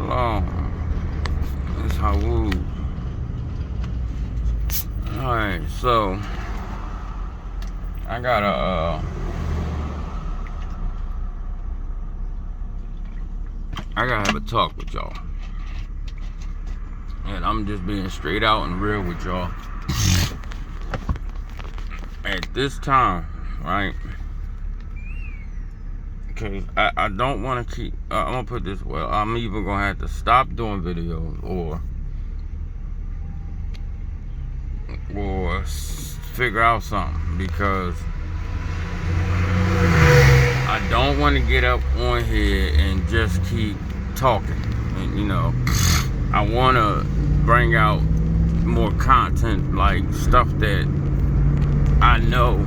Shalom. It's Hawoo. Alright, so I gotta have a talk with y'all. And I'm just being straight out and real with y'all. At this time, right? Because I don't want to keep, I'm going to put this well, I'm either going to have to stop doing videos or figure out something, because I don't want to get up on here and just keep talking. And, you know, I want to bring out more content, like stuff that I know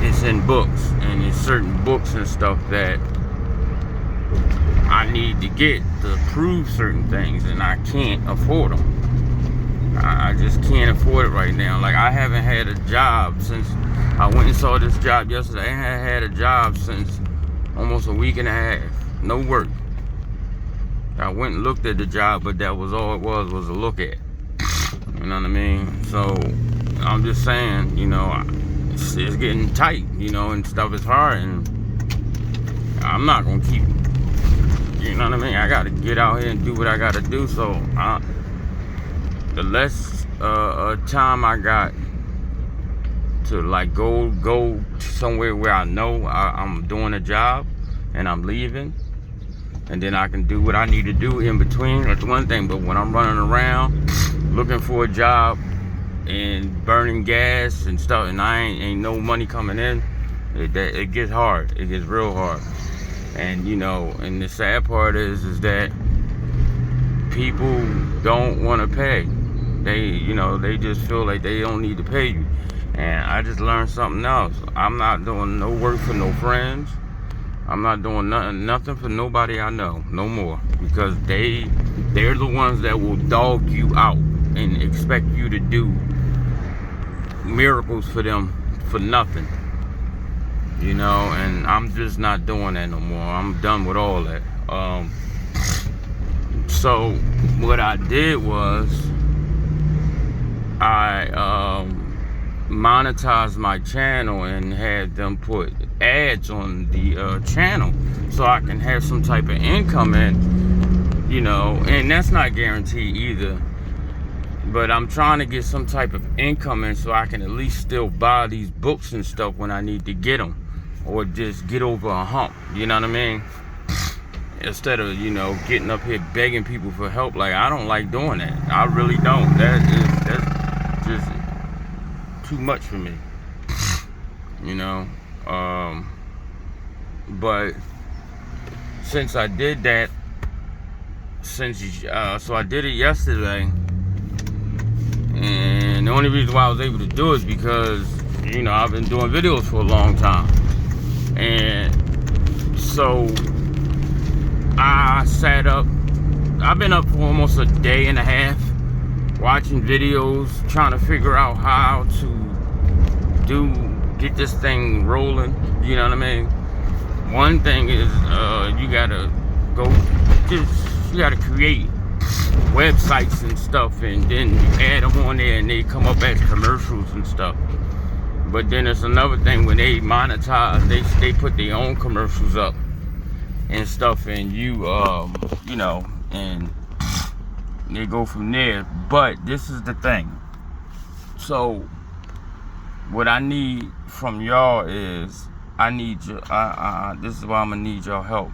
it's in books, and it's certain books and stuff that I need to get to prove certain things, and I can't afford them. I just can't afford it right now. Like, I haven't had a job since I went and saw this job yesterday. I haven't had a job since almost a week and a half. No work. I went and looked at the job, but that was all it was a look at. You know what I mean? So I'm just saying, you know, it's getting tight, you know, and stuff is hard, and I'm not gonna keep, you know what I mean? I gotta get out here and do what I gotta do. So the less time I got to like go somewhere where I know I'm doing a job and I'm leaving, and then I can do what I need to do in between. That's one thing. But when I'm running around looking for a job and burning gas and stuff, and I ain't no money coming in, it gets hard. It gets real hard. And you know, and the sad part is that people don't want to pay. They, you know, they just feel like they don't need to pay you. And I just learned something else. I'm not doing no work for no friends. I'm not doing nothing for nobody I know no more, because they're the ones that will dog you out and expect you to do miracles for them for nothing. You know, and I'm just not doing that no more. I'm done with all that. So what I did was I monetized my channel and had them put ads on the channel so I can have some type of income in, you know, and that's not guaranteed either. But I'm trying to get some type of income in so I can at least still buy these books and stuff when I need to get them, or just get over a hump, you know what I mean? Instead of, you know, getting up here begging people for help. Like, I don't like doing that. I really don't. That's just too much for me, you know. But since I did that, so I did it yesterday, and the only reason why I was able to do it is because, you know, I've been doing videos for a long time. And so I sat up, I've been up for almost a day and a half watching videos, trying to figure out how to get this thing rolling, you know what I mean? One thing is, you gotta create websites and stuff, and then you add them on there and they come up as commercials and stuff. But then there's another thing, when they monetize, they put their own commercials up and stuff, and you know, and they go from there. But this is the thing. So what I need from y'all is, I need you, this is why I'm gonna need y'all help.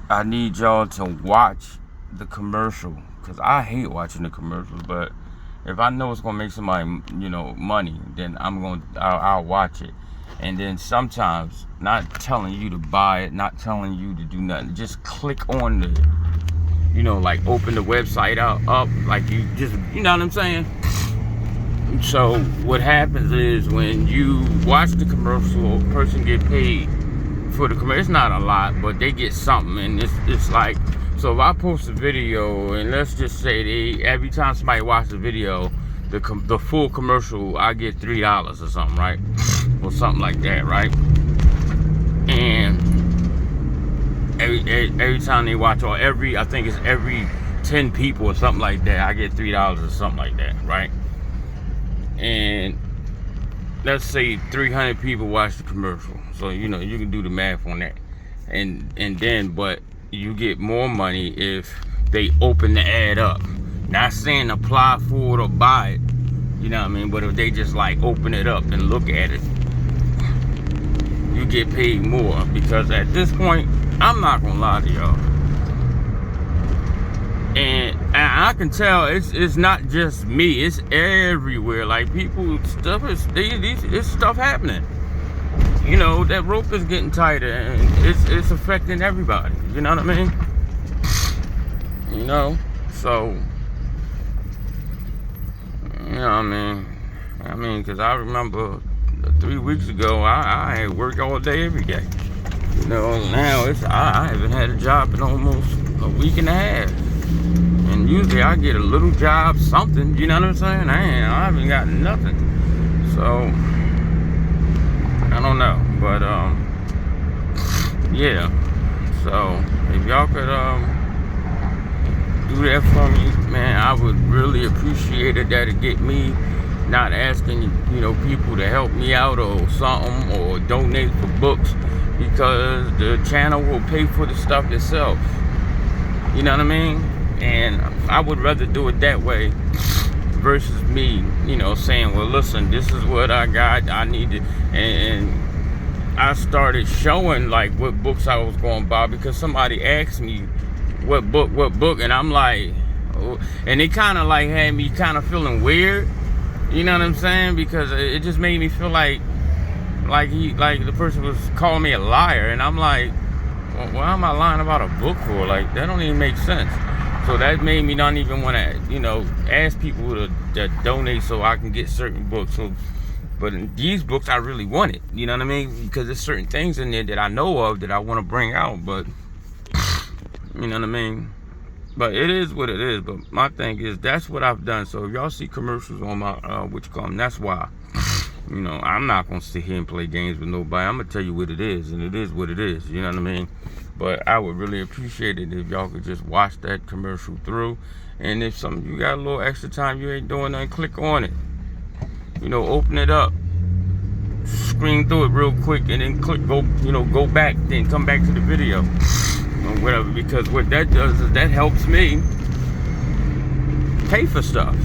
I need y'all to watch the commercial, because I hate watching the commercials, but if I know it's gonna make somebody, you know, money, then I'll watch it. And then sometimes, not telling you to buy it, not telling you to do nothing, just click on the, you know, like open the website up, like you just, you know what I'm saying? So what happens is, when you watch the commercial, a person get paid for the commercial. It's not a lot, but they get something, and it's like, so if I post a video, and let's just say every time somebody watches the video, the full commercial, I get $3 or something, right? Or something like that, right? And every time they watch, or I think it's every 10 people or something like that, I get $3 or something like that, right? And let's say 300 people watch the commercial, so you know you can do the math on that, and then but you get more money if they open the ad up. Not saying apply for it or buy it, you know what I mean, but if they just like open it up and look at it, you get paid more. Because at this point, I'm not gonna lie to y'all, and I can tell it's not just me, it's everywhere. Like people, it's stuff happening. You know, that rope is getting tighter, and it's affecting everybody. You know what I mean? You know, so you know what I mean, because I remember 3 weeks ago, I had worked all day, every day. You know, now I haven't had a job in almost a week and a half. And usually I get a little job, something, you know what I'm saying? I haven't gotten nothing. So, I don't know. But, yeah. So, if y'all could, do that for me, man, I would really appreciate it. That'd get me not asking, you know, people to help me out or something, or donate for books, because the channel will pay for the stuff itself. You know what I mean? And I would rather do it that way versus me, you know, saying, well, listen, this is what I got, I need it. And I started showing like what books I was going to buy, because somebody asked me what book, and I'm like, oh, and they kind of like had me kind of feeling weird, you know what I'm saying? Because it just made me feel like the person was calling me a liar, and I'm like, well, why am I lying about a book for? Like, that don't even make sense. So that made me not even want to, you know, ask people to donate so I can get certain books. So, but these books I really wanted, you know what I mean? Because there's certain things in there that I know of that I want to bring out, but you know what I mean? But it is what it is. But my thing is, that's what I've done. So if y'all see commercials on my that's why. You know, I'm not gonna sit here and play games with nobody. I'm gonna tell you what it is, and it is what it is. You know what I mean? But I would really appreciate it if y'all could just watch that commercial through. And if you got a little extra time, you ain't doing nothing, click on it. You know, open it up, screen through it real quick, and then go back, then come back to the video or whatever. Because what that does is that helps me pay for stuff.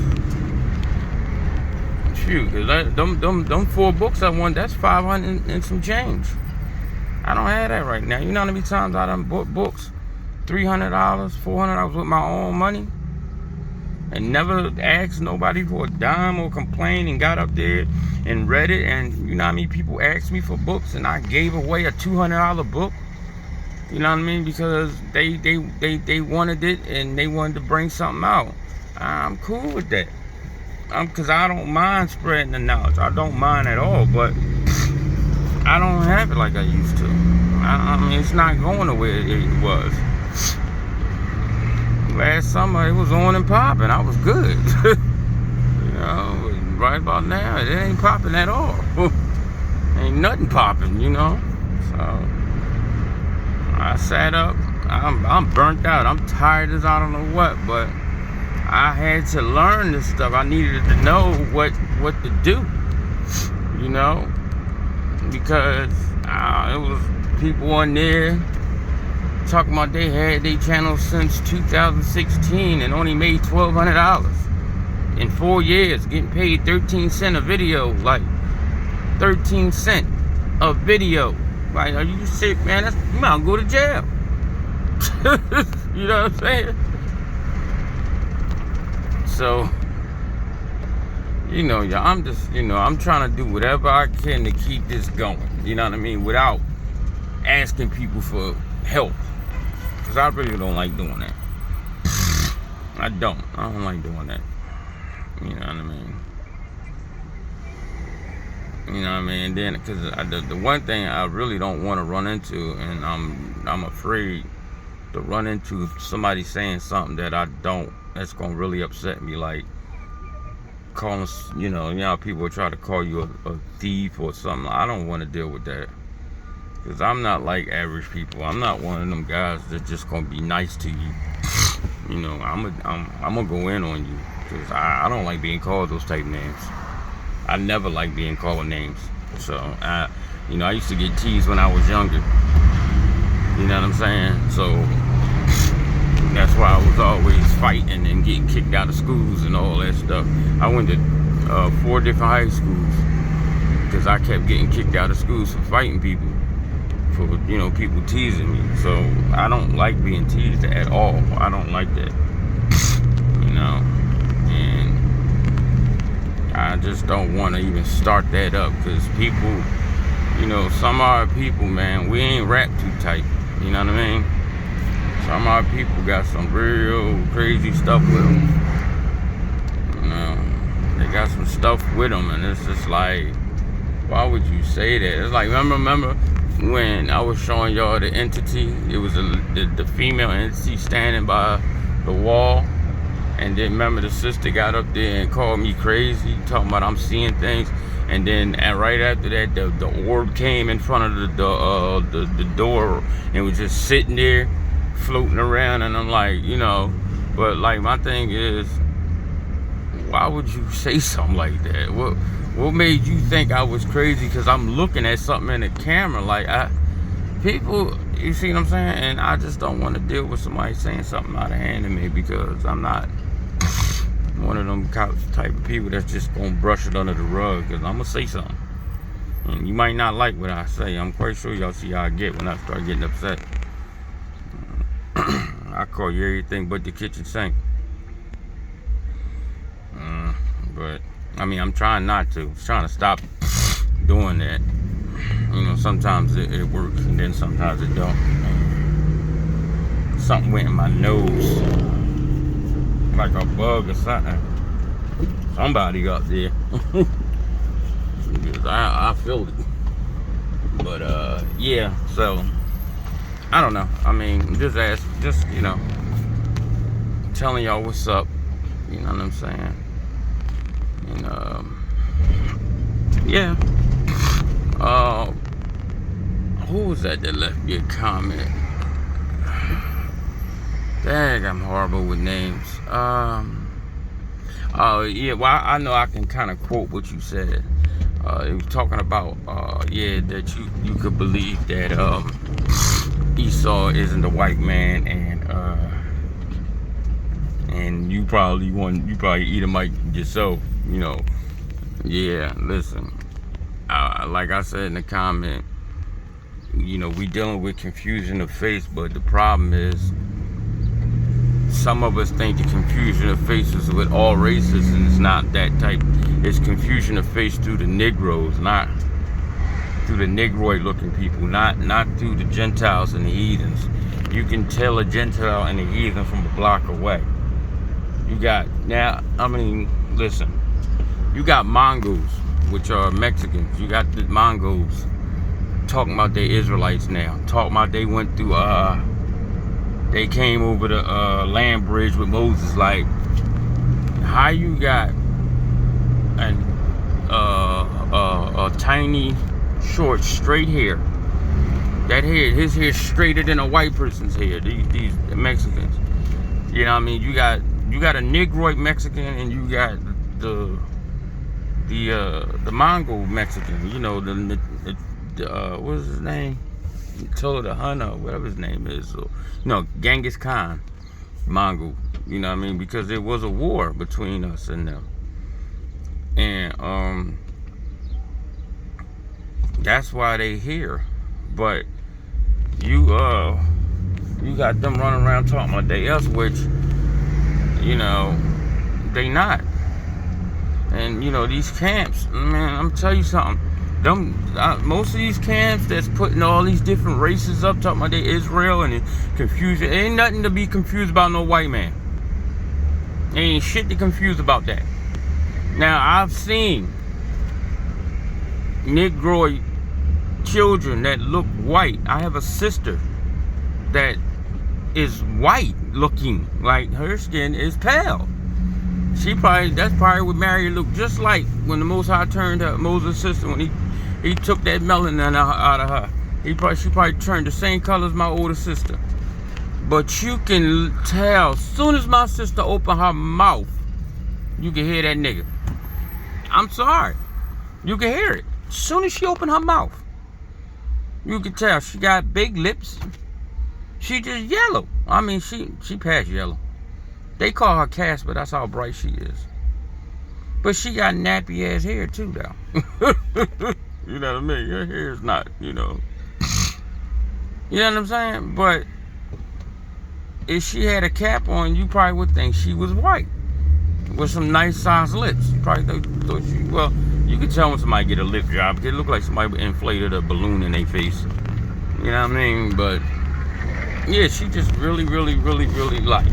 Shoot, cause them 4 books I won, that's 500 and some change. I don't have that right now. You know how many times I done bought books, $300, $400 with my own money, and never asked nobody for a dime or complained, and got up there and read it. And you know how many people asked me for books, and I gave away a $200 book. You know what I mean? Because they wanted it, and they wanted to bring something out. I'm cool with that. Because I don't mind spreading the knowledge. I don't mind at all, but I don't have it like I used to. I mean, it's not going the way it was. Last summer, it was on and popping. I was good. You know, right about now, it ain't popping at all. Ain't nothing popping, you know. So, I sat up. I'm burnt out. I'm tired as I don't know what, but I had to learn this stuff. I needed to know what to do, you know, because it was people on there talking about they had their channel since 2016 and only made $1,200 in 4 years, getting paid 13 cents a video. Like 13 cents a video. Like, are you sick, man? You might go to jail. You know what I'm saying? So, you know, y'all, I'm just, you know, I'm trying to do whatever I can to keep this going. You know what I mean? Without asking people for help. Because I really don't like doing that. I don't like doing that. You know what I mean? You know what I mean? And then, because the one thing I really don't want to run into, and I'm afraid to run into somebody saying something that that's gonna really upset me, like calling, you know, people try to call you a thief or something. I don't want to deal with that. Because I'm not like average people. I'm not one of them guys that's just going to be nice to you. You know, I'm going to go in on you. Because I don't like being called those type names. I never like being called names. So, you know, I used to get teased when I was younger. You know what I'm saying? So, that's why I was always fighting and getting kicked out of schools and all that stuff. I went to 4 different high schools because I kept getting kicked out of schools for fighting people. For, you know, people teasing me. So, I don't like being teased at all. I don't like that. You know? And I just don't want to even start that up because people, you know, some of our people, man, we ain't wrapped too tight. You know what I mean? Some of our people got some real crazy stuff with them. You know, they got some stuff with them, and it's just like, why would you say that? It's like, remember when I was showing y'all the entity? It was the female entity standing by the wall. And then remember the sister got up there and called me crazy, talking about I'm seeing things. And then right after that, the orb came in front of the door and was just sitting there, floating around. And I'm like, you know, but like my thing is, why would you say something like that? What made you think I was crazy? Because I'm looking at something in the camera, like people, you see what I'm saying? And I just don't want to deal with somebody saying something out of hand to me because I'm not one of them type of people that's just gonna brush it under the rug. Because I'm gonna say something, and you might not like what I say. I'm quite sure y'all see how I get when I start getting upset. I call you everything but the kitchen sink. But I mean, I'm trying not to. I'm trying to stop doing that. You know, sometimes it works, and then sometimes it don't. Something went in my nose, like a bug or something. Somebody up there. I feel it. But yeah. So I don't know. I mean, just you know, telling y'all what's up. You know what I'm saying? And yeah. Who was that left me a comment? Dang, I'm horrible with names. Yeah, well, I know I can kind of quote what you said. It was talking about, yeah, that you could believe that Esau isn't the white man, and you probably Edomite yourself, you know. Yeah, listen. Like I said in the comment, you know, we dealing with confusion of face, but the problem is some of us think the confusion of face is with all races, and it's not that type. It's confusion of face through the Negroes, not through the Negroid looking people, not through the Gentiles and the heathens. You can tell a Gentile and a heathen from a block away. You got, now, I mean, listen, you got Mongols, which are Mexicans. You got the Mongols talking about they Israelites now, talking about they went through they came over the land bridge with Moses. Like, how you got a tiny short straight hair, that hair, his hair straighter than a white person's hair, these Mexicans, you know what I mean? You got a Negroid Mexican, and you got the Mongol Mexican, you know, the what's his name? Tola Hunter, whatever his name is. So, you know, Genghis Khan, Mongol, you know what I mean? Because there was a war between us and them. And that's why they here. But you got them running around talking about they us, which, you know, they not. And you know, these camps, man, I'm telling you something. Most of these camps that's putting all these different races up, talking about they Israel and confusion. Ain't nothing to be confused about, no white man. Ain't shit to confuse about that. Now, I've seen Negroid children that look white. I have a sister that is white looking, like her skin is pale. That's probably what Mary looked just like when the Most High turned to Moses' sister when he took that melanin out of her. She probably turned the same color as my older sister. But you can tell, as soon as my sister opened her mouth, you can hear that nigga. I'm sorry. You can hear it. As soon as she opened her mouth, you can tell she got big lips. She just yellow. I mean, she past yellow. They call her Casper, that's how bright she is. But she got nappy ass hair too, though. You know what I mean? Her hair is not, you know. You know what I'm saying? But if she had a cap on, you probably would think she was white with some nice sized lips. You probably thought she, well, you could tell when somebody get a lip job because it looked like somebody inflated a balloon in their face. You know what I mean? But yeah, she just really light.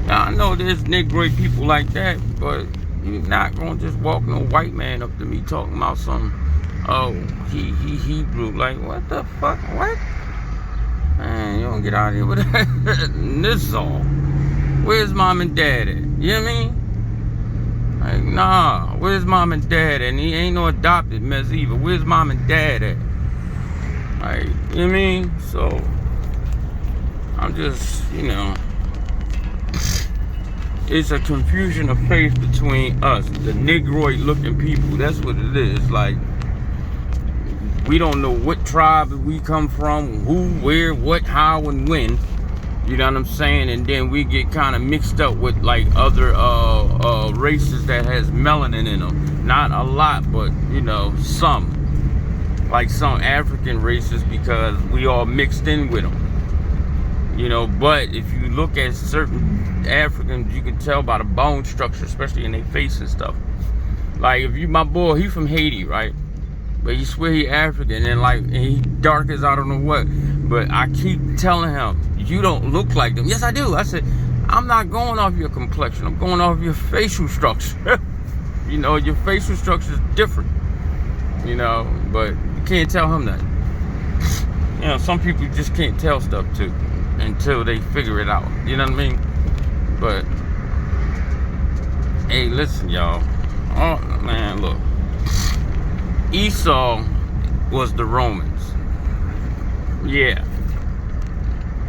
Now I know there's Negroid people like that, but you're not gonna just walk no white man up to me talking about some, oh, he Hebrew. Like, what the fuck? What? Man, you don't get out of here with that. This all. Where's mom and dad at? You know what I mean? Like, nah, where's mom and dad at? And he ain't no adopted mess either. Where's mom and dad at? Like, you know what I mean? So, I'm just, you know, it's a confusion of faith between us, the Negroid looking people. That's what it is. Like, we don't know what tribe we come from, who, where, what, how, and when. You know what I'm saying? And then we get kind of mixed up with like other races that has melanin in them. Not a lot, but you know, some. Like some African races, because we all mixed in with them. You know, but if you look at certain Africans, you can tell by the bone structure, especially in their face and stuff. Like if you, my boy, he from Haiti, right? But you swear he African, and he dark as I don't know what. But I keep telling him, you don't look like them. Yes, I do. I said, I'm not going off your complexion. I'm going off your facial structure. You know, your facial structure is different. You know, but you can't tell him that. You know, some people just can't tell stuff too until they figure it out. You know what I mean? But hey, listen, y'all. Oh man, look. Esau was the Romans. Yeah.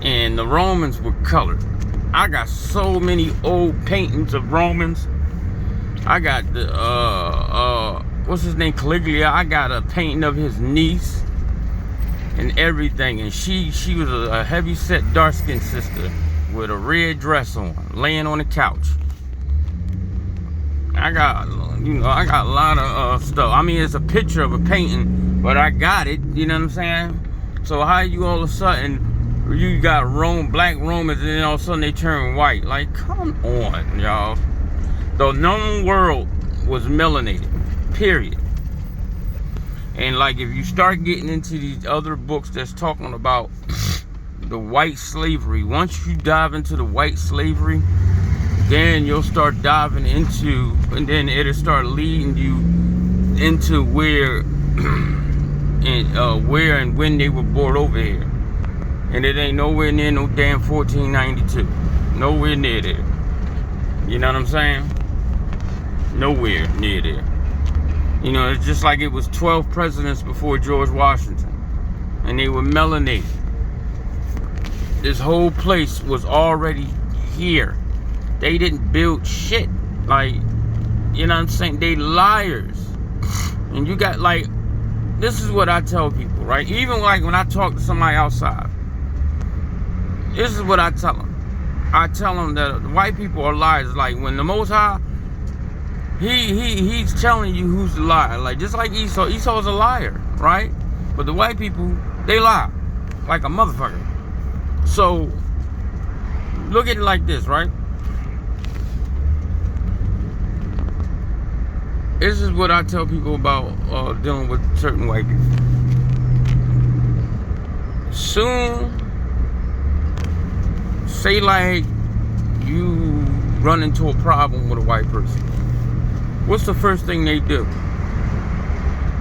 And the Romans were colored. I got so many old paintings of Romans. I got the what's his name, Caligula. I got a painting of his niece and everything, and she was a heavy set dark-skinned sister with a red dress on, laying on the couch. I got a lot of stuff. I mean, it's a picture of a painting, but I got it. You know what I'm saying? So how you all of a sudden you got black Romans, and then all of a sudden they turn white? Like, come on, y'all. The known world was melanated, period. And like, if you start getting into these other books that's talking about the white slavery, once you dive into the white slavery, then you'll start diving into, and then it'll start leading you into where and when they were brought over here. And it ain't nowhere near no damn 1492. Nowhere near there. You know what I'm saying? Nowhere near there. You know, it's just like it was 12 presidents before George Washington. And they were melanated. This whole place was already here. They didn't build shit. Like, you know what I'm saying? They liars. And you got, like, this is what I tell people, right? Even like when I talk to somebody outside, this is what I tell them. I tell them that the white people are liars. Like, when the Most High, he's telling you who's the liar. Like, just like Esau. Esau's a liar, right? But the white people, they lie like a motherfucker. So look at it like this, right? This is what I tell people about dealing with certain white people. Soon, say like you run into a problem with a white person. What's the first thing they do?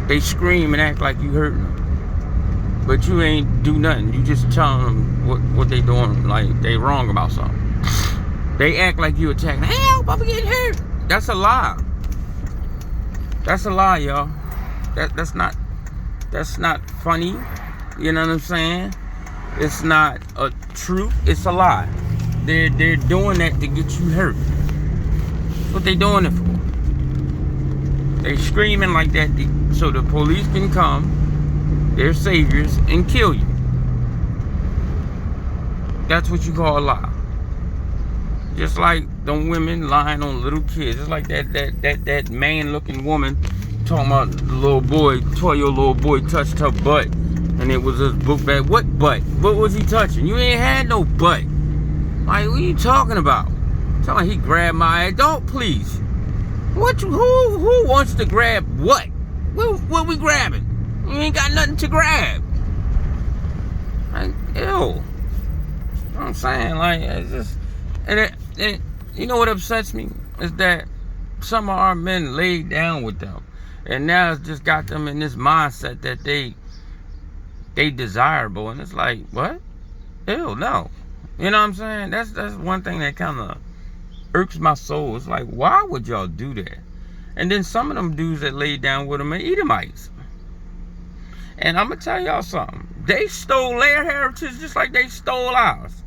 They scream and act like you hurting them. But you ain't do nothing. You just tell them what they doing, like they wrong about something. They act like you attacking. Help, I'm getting hurt. That's a lie. That's a lie, y'all. That's not funny. You know what I'm saying? It's not a truth, it's a lie. They're doing that to get you hurt. That's what they doing it for. They screaming like that so the police can come, their saviors, and kill you. That's what you call a lie. Just like them women lying on little kids. Just like that man-looking woman talking about the little boy, 12-year-old little boy touched her butt. And it was a book bag. What butt? What was he touching? You ain't had no butt. Like, what are you talking about? Talking about he grabbed my adult, please. Who wants to grab what? What we grabbing? You ain't got nothing to grab. Like, ew. You know what I'm saying? Like, it's just... And you know what upsets me? Is that some of our men laid down with them. And now it's just got them in this mindset that they desirable. And it's like, what? Ew, no. You know what I'm saying? That's one thing that kind of irks my soul. It's like, why would y'all do that? And then some of them dudes that laid down with them are Edomites. And I'm going to tell y'all something. They stole their heritage just like they stole ours.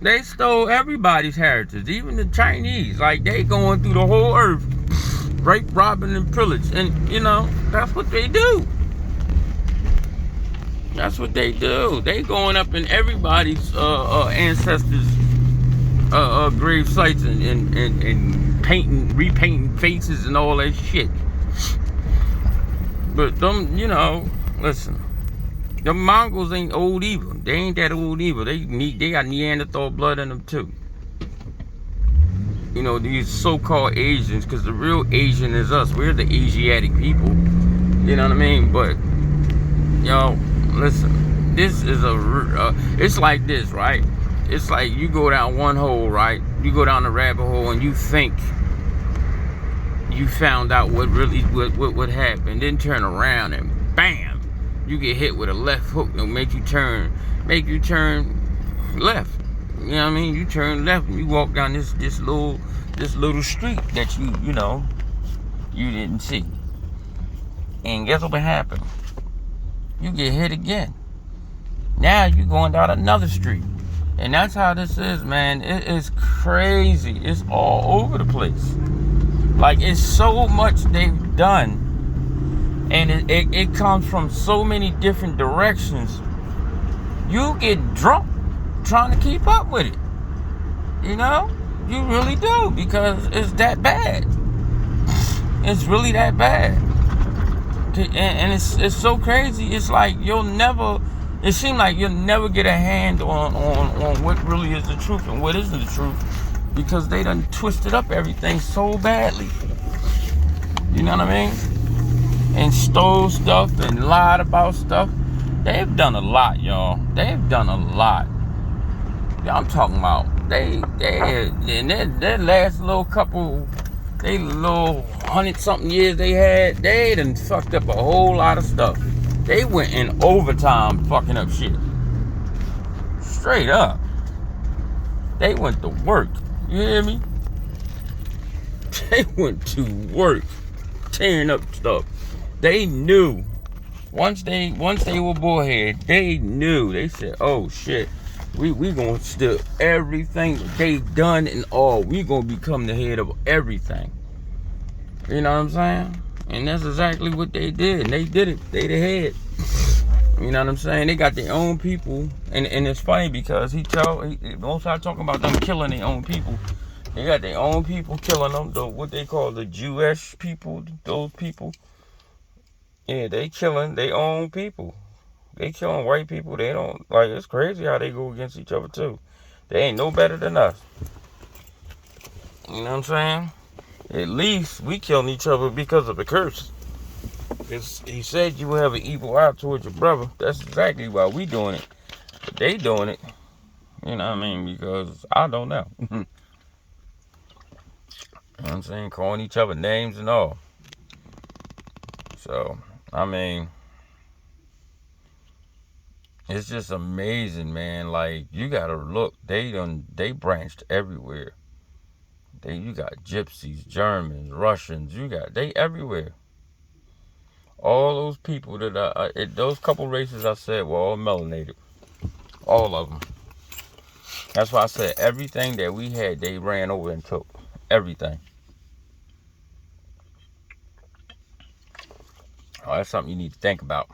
They stole everybody's heritage, even the Chinese. Like, they going through the whole earth, rape, robbing, and pillage. And, you know, that's what they do. That's what they do. They going up in everybody's ancestors' grave sites and repainting faces and all that shit. But them, you know, listen. The Mongols ain't old evil. They ain't that old evil. They got Neanderthal blood in them too. You know, these so-called Asians, because the real Asian is us. We're the Asiatic people. You know what I mean? But, yo, listen. This is it's like this, right? It's like you go down one hole, right? You go down the rabbit hole and you think you found out what really what happened. Then turn around and bam! You get hit with a left hook and make you turn left. You know what I mean? You turn left and you walk down this little street that you know you didn't see. And guess what happened? You get hit again. Now you going down another street. And that's how this is, man. It is crazy. It's all over the place. Like, it's so much they've done. And it comes from so many different directions. You get drunk trying to keep up with it. You know? You really do, because it's that bad. It's really that bad. And it's so crazy. It's like it seems like you'll never get a hand on what really is the truth and what isn't the truth, because they done twisted up everything so badly. You know what I mean? And stole stuff and lied about stuff. They've done a lot, y'all. They've done a lot. I'm talking about their last little couple, they little 100-something years they done fucked up a whole lot of stuff. They went in overtime fucking up shit. Straight up. They went to work. You hear me? They went to work tearing up stuff. They knew. Once they were bullhead, they knew. They said, oh shit, we gonna steal everything they've done and all. We gonna become the head of everything. You know what I'm saying? And that's exactly what they did. And they did it. They the head. You know what I'm saying? They got their own people. And it's funny because he don't start talking about them killing their own people. They got their own people killing them. What they call the Jewish people, those people. Yeah, they killing their own people. They killing white people. They don't, like, it's crazy how they go against each other too. They ain't no better than us. You know what I'm saying? At least we killing each other because of a curse. He said you will have an evil eye towards your brother. That's exactly why we doing it. But they doing it. You know what I mean? Because I don't know. You know what I'm saying? Calling each other names and all. So, I mean, it's just amazing, man. Like, you gotta look. They branched everywhere. You got gypsies, Germans, Russians. They everywhere. All those people that those couple races I said were all melanated. All of them. That's why I said everything that we had, they ran over and took. Everything. Oh, that's something you need to think about.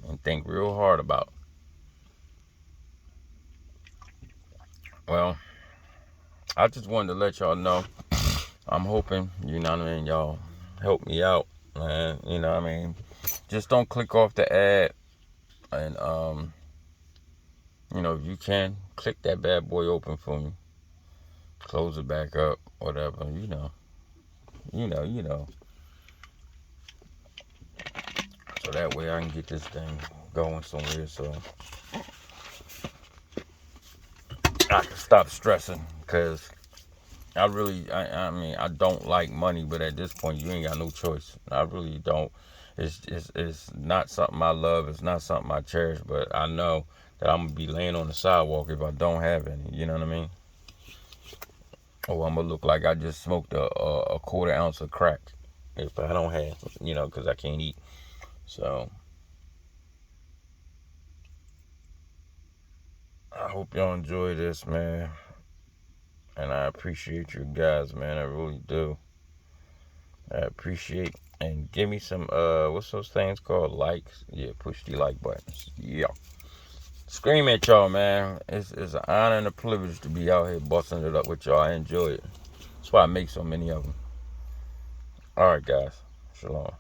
And think real hard about. Well, I just wanted to let y'all know. I'm hoping, you know what I mean, y'all help me out, man. You know what I mean? Just don't click off the ad. And, you know, if you can, click that bad boy open for me. Close it back up, whatever, you know. So that way I can get this thing going somewhere so I can stop stressing. Because I mean, I don't like money, but at this point, you ain't got no choice. I really don't. It's not something I love. It's not something I cherish, but I know that I'm going to be laying on the sidewalk if I don't have any. You know what I mean? Or I'm going to look like I just smoked a quarter ounce of crack if I don't have, you know, because I can't eat. So I hope y'all enjoy this, man. And I appreciate you guys, man. I really do. I appreciate. And give me some, what's those things called? Likes? Yeah, push the like buttons. Yeah. Scream at y'all, man. It's an honor and a privilege to be out here busting it up with y'all. I enjoy it. That's why I make so many of them. All right, guys. Shalom.